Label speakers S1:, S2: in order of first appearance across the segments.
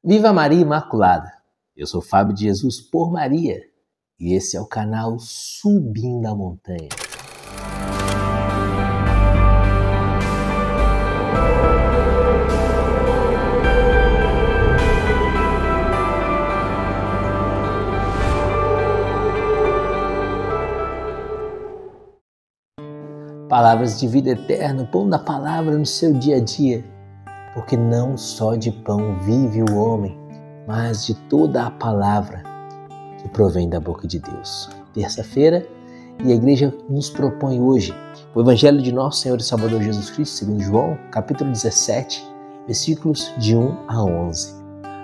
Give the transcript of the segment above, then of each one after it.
S1: Viva Maria Imaculada! Eu sou Fábio de Jesus por Maria e esse é o canal Subindo a Montanha. Palavras de vida eterna, pão da palavra no seu dia a dia. Porque não só de pão vive o homem, mas de toda a palavra que provém da boca de Deus. Terça-feira, e a igreja nos propõe hoje o Evangelho de Nosso Senhor e Salvador Jesus Cristo, segundo João, capítulo 17, versículos de 1 a 11.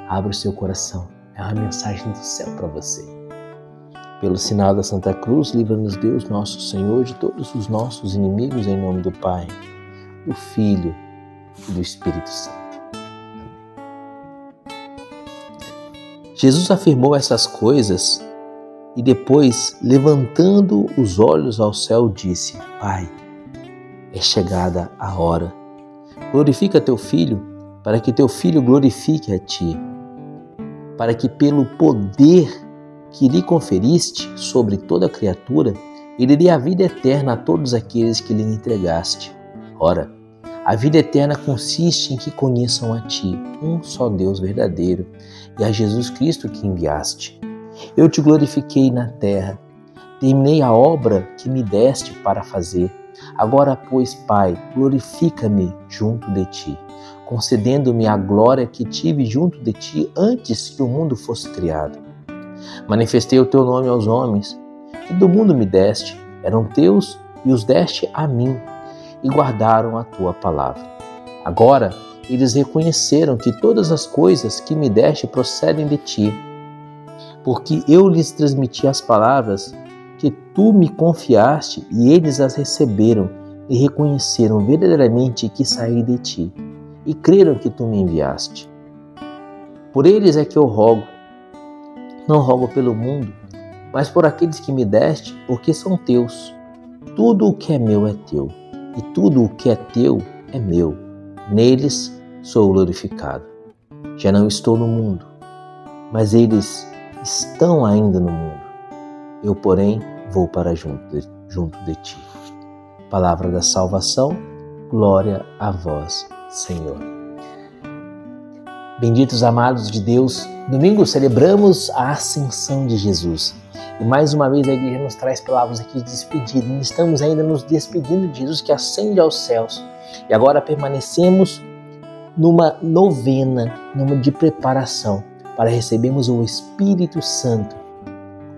S1: Abra o seu coração, é uma mensagem do céu para você. Pelo sinal da Santa Cruz, livra-nos Deus, nosso Senhor, de todos os nossos inimigos, em nome do Pai, do Filho e do Espírito Santo. Jesus afirmou essas coisas e depois, levantando os olhos ao céu, disse: Pai, é chegada a hora. Glorifica teu Filho, para que teu Filho glorifique a ti, para que pelo poder que lhe conferiste sobre toda criatura, ele dê a vida eterna a todos aqueles que lhe entregaste. Ora, a vida eterna consiste em que conheçam a ti, um só Deus verdadeiro, e a Jesus Cristo que enviaste. Eu te glorifiquei na terra, terminei a obra que me deste para fazer. Agora, pois, Pai, glorifica-me junto de ti, concedendo-me a glória que tive junto de ti antes que o mundo fosse criado. Manifestei o teu nome aos homens, que do mundo me deste, eram teus e os deste a mim, e guardaram a tua palavra. Agora eles reconheceram que todas as coisas que me deste procedem de ti, porque eu lhes transmiti as palavras que tu me confiaste, e eles as receberam e reconheceram verdadeiramente que saí de ti, e creram que tu me enviaste. Por eles é que eu rogo. Não rogo pelo mundo, mas por aqueles que me deste, porque são teus. Tudo o que é meu é teu, e tudo o que é teu é meu. Neles sou glorificado. Já não estou no mundo, mas eles estão ainda no mundo. Eu, porém, vou para junto de ti. Palavra da salvação, glória a vós, Senhor. Benditos amados de Deus, domingo celebramos a ascensão de Jesus. E mais uma vez a igreja nos traz palavras aqui de despedida. E estamos ainda nos despedindo de Jesus que ascende aos céus. E agora permanecemos numa novena, numa de preparação para recebermos o Espírito Santo.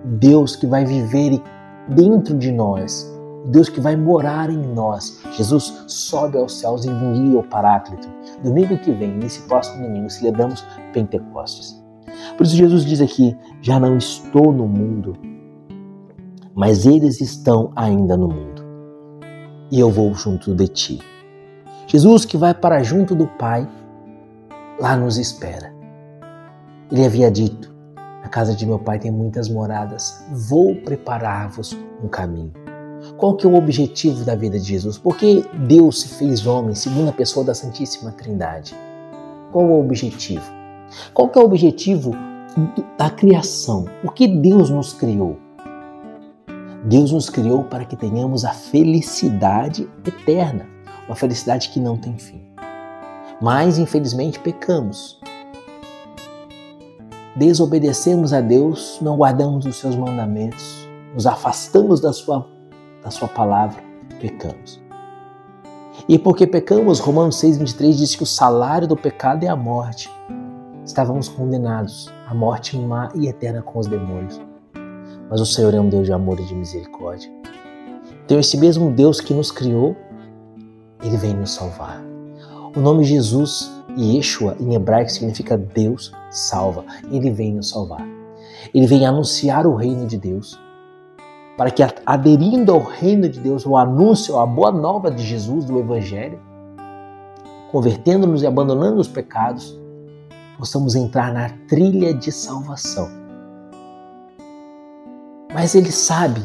S1: Deus que vai viver dentro de nós. Deus que vai morar em nós. Jesus sobe aos céus e envia o Paráclito. Domingo que vem, nesse próximo domingo, celebramos Pentecostes. Por isso Jesus diz aqui: já não estou no mundo, mas eles estão ainda no mundo, e eu vou junto de ti. Jesus que vai para junto do Pai, lá nos espera. Ele havia dito: na casa de meu Pai tem muitas moradas, vou preparar-vos um caminho. Qual que é o objetivo da vida de Jesus? Por que Deus se fez homem, segunda pessoa da Santíssima Trindade? Qual é o objetivo? Qual que é o objetivo da criação? Por que Deus nos criou? Deus nos criou para que tenhamos a felicidade eterna, uma felicidade que não tem fim. Mas, infelizmente, pecamos. Desobedecemos a Deus, não guardamos os seus mandamentos, nos afastamos da sua palavra, pecamos. E porque pecamos, Romanos 6,23 diz que o salário do pecado é a morte. Estávamos condenados à morte má e eterna com os demônios. Mas o Senhor é um Deus de amor e de misericórdia. Então esse mesmo Deus que nos criou, Ele vem nos salvar. O nome Jesus, Yeshua, em hebraico significa Deus salva. Ele vem nos salvar. Ele vem anunciar o reino de Deus, para que, aderindo ao reino de Deus, o anúncio, a boa nova de Jesus, do Evangelho, convertendo-nos e abandonando os pecados, possamos entrar na trilha de salvação. Mas Ele sabe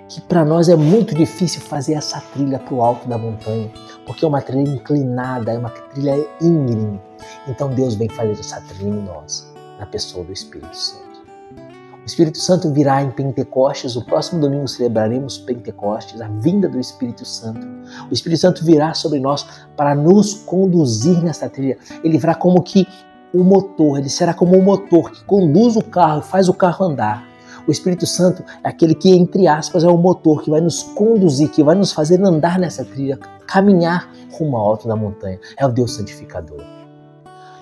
S1: que para nós é muito difícil fazer essa trilha para o alto da montanha, porque é uma trilha inclinada, é uma trilha íngreme. Então Deus vem fazer essa trilha em nós, na pessoa do Espírito Santo. O Espírito Santo virá em Pentecostes. O próximo domingo celebraremos Pentecostes, a vinda do Espírito Santo. O Espírito Santo virá sobre nós para nos conduzir nessa trilha. Ele virá como que o motor, ele será como um motor que conduz o carro, faz o carro andar. O Espírito Santo é aquele que, entre aspas, é o motor que vai nos conduzir, que vai nos fazer andar nessa trilha, caminhar rumo ao alto da montanha. É o Deus santificador.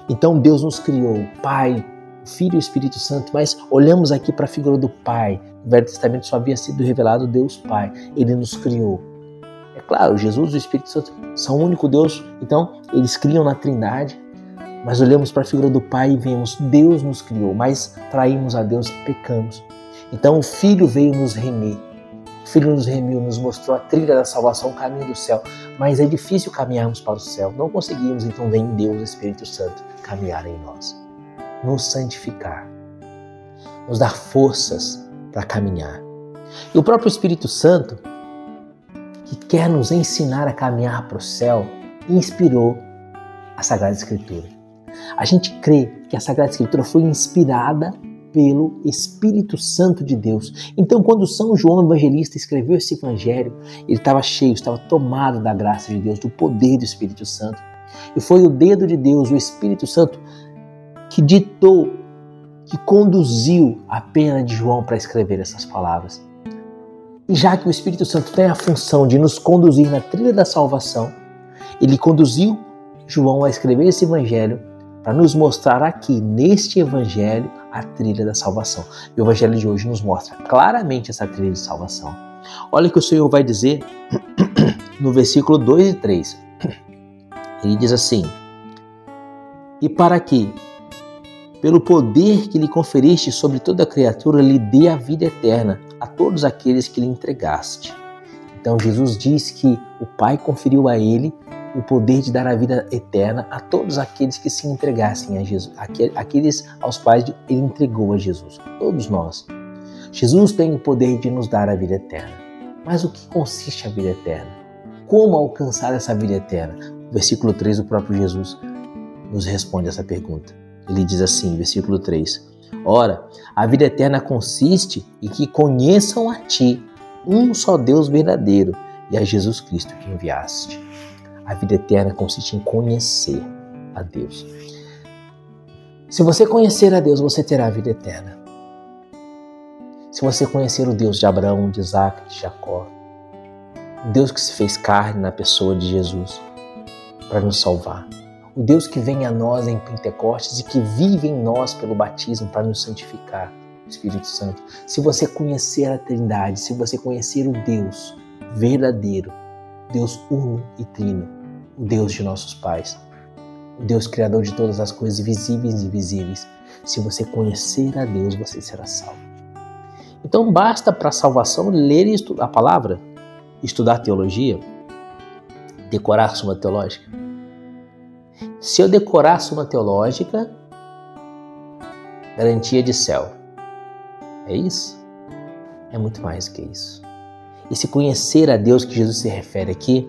S1: Então Deus nos criou, Pai, Filho e Espírito Santo, mas olhamos aqui para a figura do Pai. No Velho Testamento só havia sido revelado Deus Pai. Ele nos criou. É claro, Jesus e o Espírito Santo são o único Deus, então eles criam na Trindade, mas olhamos para a figura do Pai e vemos, Deus nos criou, mas traímos a Deus, pecamos. Então o Filho veio nos remir. O Filho nos remiu, nos mostrou a trilha da salvação, o caminho do céu. Mas é difícil caminharmos para o céu. Não conseguimos, então vem Deus, o Espírito Santo, caminhar em nós. Nos santificar. Nos dar forças para caminhar. E o próprio Espírito Santo, que quer nos ensinar a caminhar para o céu, inspirou a Sagrada Escritura. A gente crê que a Sagrada Escritura foi inspirada pelo Espírito Santo de Deus. Então, quando São João Evangelista escreveu esse evangelho, ele estava cheio, estava tomado da graça de Deus, do poder do Espírito Santo. E foi o dedo de Deus, o Espírito Santo, que ditou, que conduziu a pena de João para escrever essas palavras. E já que o Espírito Santo tem a função de nos conduzir na trilha da salvação, ele conduziu João a escrever esse evangelho para nos mostrar aqui, neste evangelho, a trilha da salvação. E o evangelho de hoje nos mostra claramente essa trilha de salvação. Olha o que o Senhor vai dizer no versículo 2 e 3. Ele diz assim: e para que, pelo poder que lhe conferiste sobre toda criatura, lhe dê a vida eterna a todos aqueles que lhe entregaste. Então Jesus diz que o Pai conferiu a ele o poder de dar a vida eterna a todos aqueles que se entregassem a Jesus, aqueles aos quais ele entregou a Jesus, todos nós. Jesus tem o poder de nos dar a vida eterna. Mas o que consiste a vida eterna? Como alcançar essa vida eterna? No versículo 3, o próprio Jesus nos responde essa pergunta. Ele diz assim, versículo 3, ora, a vida eterna consiste em que conheçam a ti, um só Deus verdadeiro, e a Jesus Cristo que enviaste. A vida eterna consiste em conhecer a Deus. Se você conhecer a Deus, você terá a vida eterna. Se você conhecer o Deus de Abraão, de Isaac, de Jacó, o Deus que se fez carne na pessoa de Jesus para nos salvar, o Deus que vem a nós em Pentecostes e que vive em nós pelo batismo para nos santificar, o Espírito Santo. Se você conhecer a Trindade, se você conhecer o Deus verdadeiro, Deus uno e trino, o Deus de nossos pais, o Deus criador de todas as coisas visíveis e invisíveis. Se você conhecer a Deus, você será salvo. Então basta para a salvação ler e estudar a palavra, estudar teologia, decorar a Suma Teológica. Se eu decorar a Suma Teológica, garantia de céu. É isso? É muito mais do que isso. E se conhecer a Deus que Jesus se refere aqui,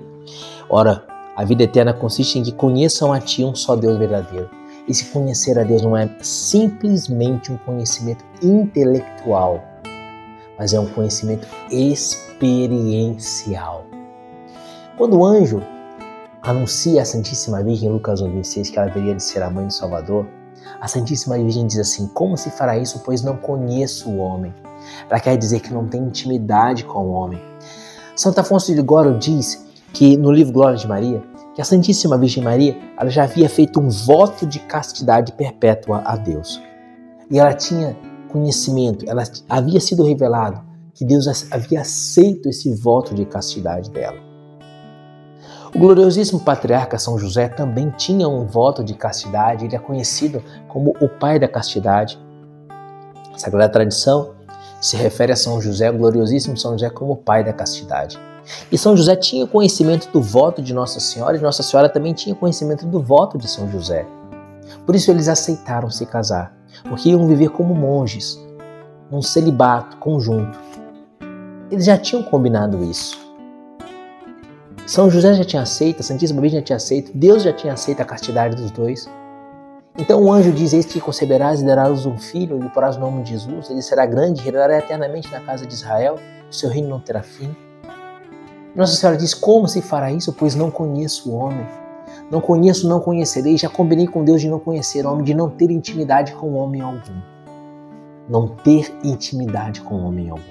S1: ora, a vida eterna consiste em que conheçam a ti um só Deus verdadeiro. E se conhecer a Deus não é simplesmente um conhecimento intelectual, mas é um conhecimento experiencial. Quando o anjo anuncia a Santíssima Virgem, em Lucas 1:26, que ela haveria de ser a mãe do Salvador, a Santíssima Virgem diz assim, como se fará isso, pois não conheço o homem? Ela quer dizer que não tem intimidade com o homem. Santo Afonso de Ligório diz que no livro Glória de Maria, que a Santíssima Virgem Maria ela já havia feito um voto de castidade perpétua a Deus. E ela tinha conhecimento, ela havia sido revelado que Deus havia aceito esse voto de castidade dela. O gloriosíssimo patriarca São José também tinha um voto de castidade, ele é conhecido como o pai da castidade. A Sagrada Tradição se refere a São José, o gloriosíssimo São José, como o pai da castidade. E São José tinha conhecimento do voto de Nossa Senhora, e Nossa Senhora também tinha conhecimento do voto de São José. Por isso eles aceitaram se casar, porque iam viver como monges, num celibato conjunto. Eles já tinham combinado isso. São José já tinha aceito, a Santíssima Virgem já tinha aceito, Deus já tinha aceito a castidade dos dois. Então o anjo diz: eis que conceberás e darás um filho, e porás o nome de Jesus, ele será grande, reinará eternamente na casa de Israel, o seu reino não terá fim. Nossa Senhora diz: como se fará isso? Pois não conheço o homem. Não conheço, não conhecerei. Já combinei com Deus de não conhecer o homem, de não ter intimidade com homem algum. Não ter intimidade com homem algum.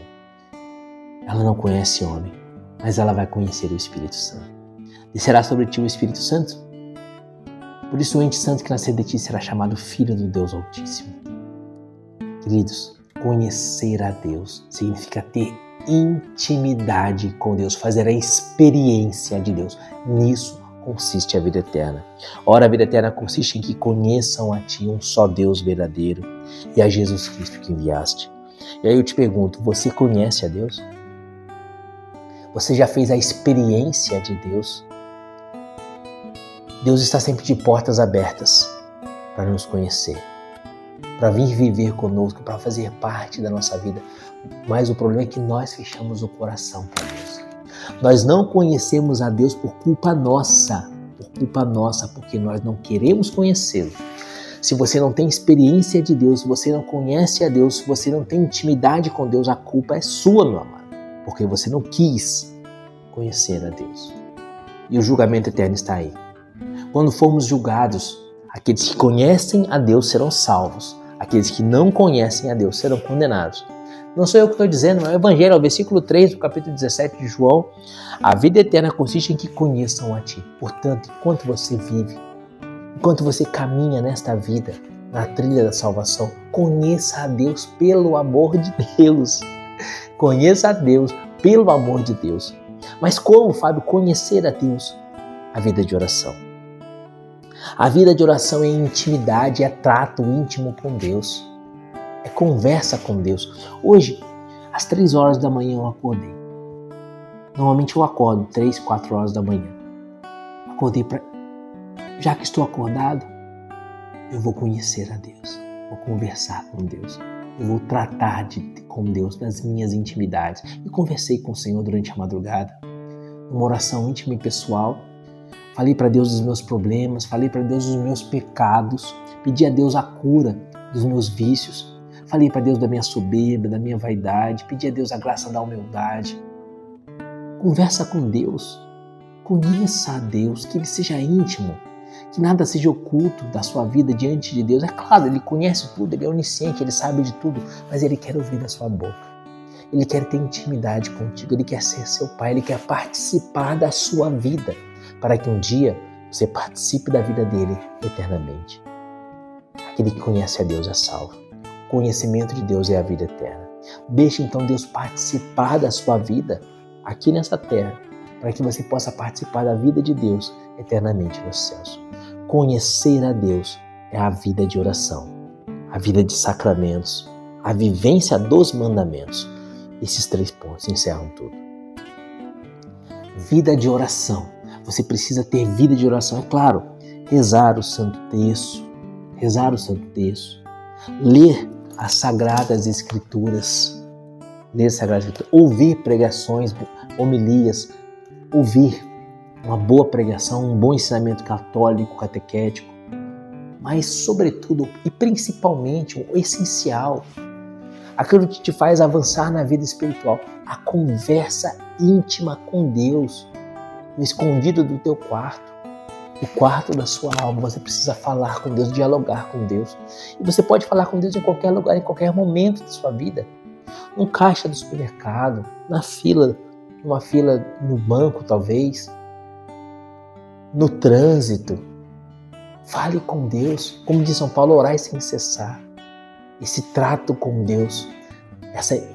S1: Ela não conhece homem, mas ela vai conhecer o Espírito Santo. Descerá sobre ti o Espírito Santo. Por isso o ente santo que nascer de ti será chamado Filho do Deus Altíssimo. Queridos, conhecer a Deus significa ter intimidade com Deus, fazer a experiência de Deus. Nisso consiste a vida eterna. Ora, a vida eterna consiste em que conheçam a ti, um só Deus verdadeiro, e a Jesus Cristo que enviaste. E aí eu te pergunto, você conhece a Deus? Você já fez a experiência de Deus? Deus está sempre de portas abertas para nos conhecer, para vir viver conosco, para fazer parte da nossa vida. Mas o problema é que nós fechamos o coração para Deus. Nós não conhecemos a Deus por culpa nossa, porque nós não queremos conhecê-lo. Se você não tem experiência de Deus, se você não conhece a Deus, se você não tem intimidade com Deus, a culpa é sua, meu amado, porque você não quis conhecer a Deus. E o julgamento eterno está aí. Quando formos julgados, aqueles que conhecem a Deus serão salvos, aqueles que não conhecem a Deus serão condenados. Não sou eu que estou dizendo, é o Evangelho, é o versículo 3 do capítulo 17 de João. A vida eterna consiste em que conheçam a ti. Portanto, enquanto você vive, enquanto você caminha nesta vida, na trilha da salvação, conheça a Deus pelo amor de Deus. Conheça a Deus pelo amor de Deus. Mas como, Fábio, conhecer a Deus? A vida de oração. A vida de oração é intimidade, é trato íntimo com Deus. É conversa com Deus. Hoje, às 3 horas da manhã eu acordei. Normalmente eu acordo 3, 4 horas da manhã. Acordei para... Já que estou acordado, eu vou conhecer a Deus. Vou conversar com Deus. Eu vou tratar com Deus das minhas intimidades. E conversei com o Senhor durante a madrugada. Uma oração íntima e pessoal. Falei para Deus dos meus problemas. Falei para Deus dos meus pecados. Pedi a Deus a cura dos meus vícios. Falei para Deus da minha soberba, da minha vaidade. Pedi a Deus a graça da humildade. Conversa com Deus. Conheça a Deus, que Ele seja íntimo. Que nada seja oculto da sua vida diante de Deus. É claro, Ele conhece tudo, Ele é onisciente, Ele sabe de tudo. Mas Ele quer ouvir da sua boca. Ele quer ter intimidade contigo. Ele quer ser seu Pai. Ele quer participar da sua vida. Para que um dia você participe da vida dEle eternamente. Aquele que conhece a Deus é salvo. O conhecimento de Deus é a vida eterna. Deixe então Deus participar da sua vida aqui nessa terra, para que você possa participar da vida de Deus eternamente nos céus. Conhecer a Deus é a vida de oração, a vida de sacramentos, a vivência dos mandamentos. Esses 3 pontos encerram tudo. Vida de oração. Você precisa ter vida de oração, é claro. Rezar o Santo Terço, ler as Sagradas Escrituras, ouvir pregações, homilias, ouvir uma boa pregação, um bom ensinamento católico, catequético, mas sobretudo e principalmente o essencial, aquilo que te faz avançar na vida espiritual, a conversa íntima com Deus, no escondido do teu quarto. O quarto da sua alma, você precisa falar com Deus, dialogar com Deus. E você pode falar com Deus em qualquer lugar, em qualquer momento da sua vida. No caixa do supermercado, numa fila no banco talvez, no trânsito. Fale com Deus. Como diz São Paulo, orai sem cessar. Esse trato com Deus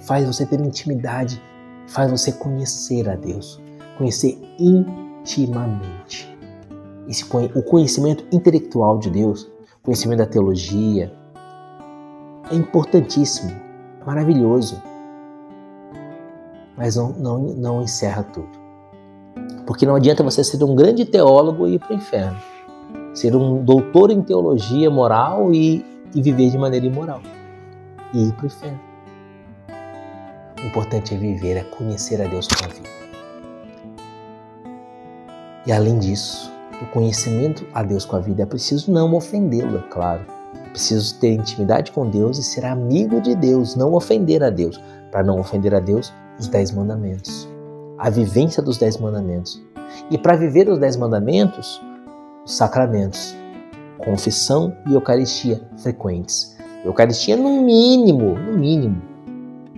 S1: faz você ter intimidade, faz você conhecer a Deus, conhecer intimamente. O conhecimento intelectual de Deus, o conhecimento da teologia, é importantíssimo, é maravilhoso, mas não encerra tudo. Porque não adianta você ser um grande teólogo e ir para o inferno, ser um doutor em teologia moral e viver de maneira imoral, e ir para o inferno. O importante é viver, é conhecer a Deus com a vida. E além disso, o conhecimento a Deus com a vida. É preciso não ofendê-lo, é claro. É preciso ter intimidade com Deus e ser amigo de Deus, não ofender a Deus. Para não ofender a Deus, os 10 mandamentos. A vivência dos 10 mandamentos. E para viver os 10 mandamentos, os sacramentos. Confissão e Eucaristia frequentes. Eucaristia no mínimo,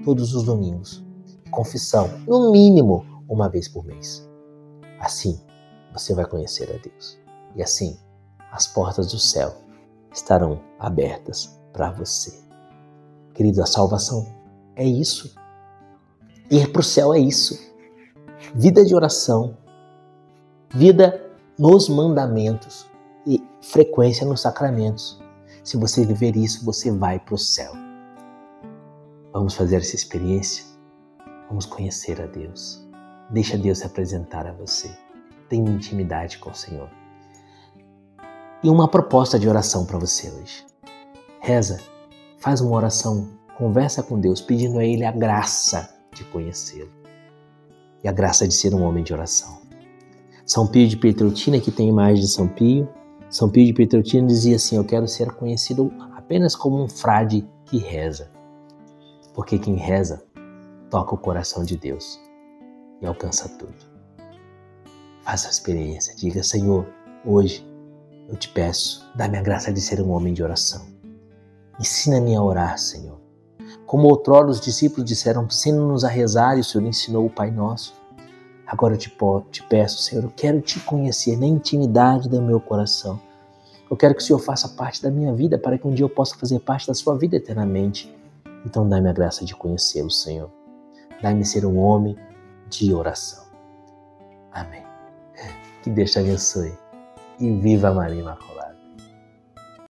S1: todos os domingos. Confissão, no mínimo, uma vez por mês. Assim, você vai conhecer a Deus. E assim, as portas do céu estarão abertas para você. Querido, a salvação é isso. Ir para o céu é isso. Vida de oração, vida nos mandamentos e frequência nos sacramentos. Se você viver isso, você vai para o céu. Vamos fazer essa experiência? Vamos conhecer a Deus. Deixa Deus se apresentar a você. Tenha intimidade com o Senhor. E uma proposta de oração para você hoje. Reza, faz uma oração, conversa com Deus, pedindo a Ele a graça de conhecê-lo e a graça de ser um homem de oração. São Pio de Pietrelcina, que tem imagem de São Pio, São Pio de Pietrelcina dizia assim: eu quero ser conhecido apenas como um frade que reza, porque quem reza toca o coração de Deus e alcança tudo. Faça a experiência, diga: Senhor, hoje eu te peço, dá-me a graça de ser um homem de oração. Ensina-me a orar, Senhor. Como outrora os discípulos disseram: ensina-nos a rezar, e o Senhor ensinou o Pai Nosso. Agora eu te peço, Senhor, eu quero te conhecer na intimidade do meu coração. Eu quero que o Senhor faça parte da minha vida, para que um dia eu possa fazer parte da sua vida eternamente. Então dá-me a graça de conhecê-lo, Senhor. Dá-me ser um homem de oração. Amém. Que Deus te abençoe. E viva Maria Imaculada.